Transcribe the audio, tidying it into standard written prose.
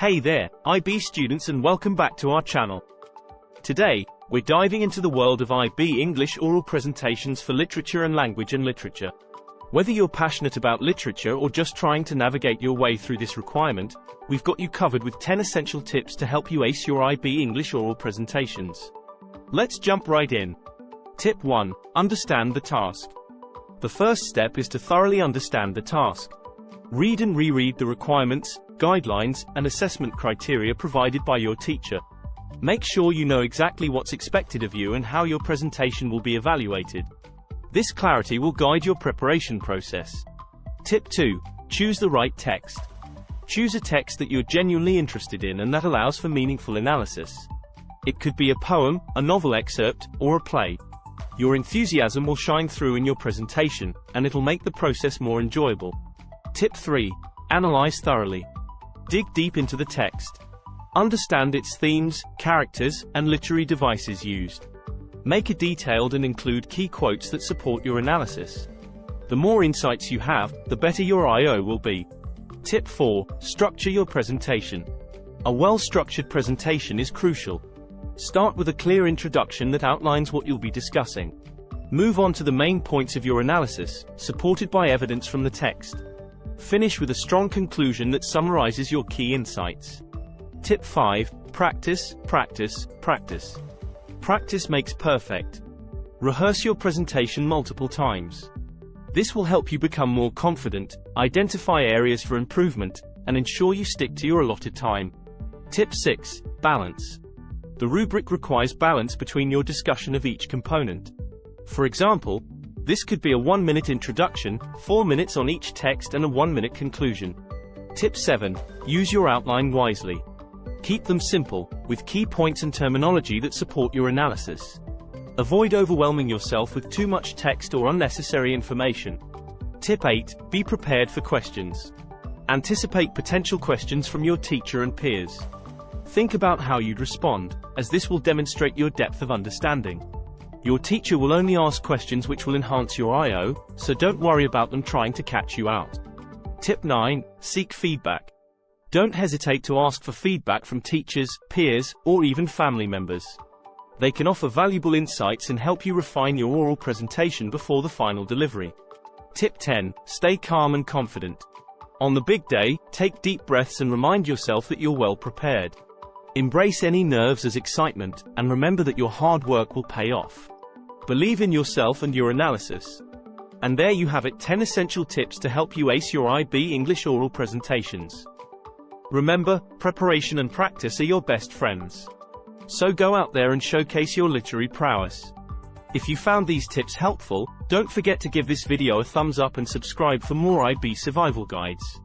Hey there, IB students, and welcome back to our channel. Today, we're diving into the world of IB English oral presentations for literature and language and literature. Whether you're passionate about literature or just trying to navigate your way through this requirement, we've got you covered with 10 essential tips to help you ace your IB English oral presentations. Let's jump right in. Tip 1. Understand the task. The first step is to thoroughly understand the task. Read and reread the requirements, guidelines, and assessment criteria provided by your teacher. Make sure you know exactly what's expected of you and how your presentation will be evaluated. This clarity will guide your preparation process. Tip 2. Choose the right text. Choose a text that you're genuinely interested in and that allows for meaningful analysis. It could be a poem, a novel excerpt, or a play. Your enthusiasm will shine through in your presentation, and it'll make the process more enjoyable. Tip 3. Analyze thoroughly. Dig deep into the text. Understand its themes, characters, and literary devices used. Make a detailed and include key quotes that support your analysis. The more insights you have, the better your I/O will be. Tip 4. Structure your presentation. A well-structured presentation is crucial. Start with a clear introduction that outlines what you'll be discussing. Move on to the main points of your analysis, supported by evidence from the text. Finish with a strong conclusion that summarizes your key insights. Tip 5. Practice, practice, practice. Practice makes perfect. Rehearse your presentation multiple times. This will help you become more confident, identify areas for improvement, and ensure you stick to your allotted time. Tip 6. Balance. The rubric requires balance between your discussion of each component. For example, this could be a 1-minute introduction, 4 minutes on each text, and a 1-minute conclusion. Tip 7. Use your outline wisely. Keep them simple, with key points and terminology that support your analysis. Avoid overwhelming yourself with too much text or unnecessary information. Tip 8. Be prepared for questions. Anticipate potential questions from your teacher and peers. Think about how you'd respond, as this will demonstrate your depth of understanding. Your teacher will only ask questions which will enhance your I/O, so don't worry about them trying to catch you out. Tip 9. Seek feedback. Don't hesitate to ask for feedback from teachers, peers, or even family members. They can offer valuable insights and help you refine your oral presentation before the final delivery. Tip 10. Stay calm and confident. On the big day, take deep breaths and remind yourself that you're well prepared. Embrace any nerves as excitement, and remember that your hard work will pay off. Believe in yourself and your analysis. And there you have it, 10 essential tips to help you ace your IB English oral presentations. Remember, preparation and practice are your best friends. So go out there and showcase your literary prowess. If you found these tips helpful, don't forget to give this video a thumbs up and subscribe for more IB survival guides.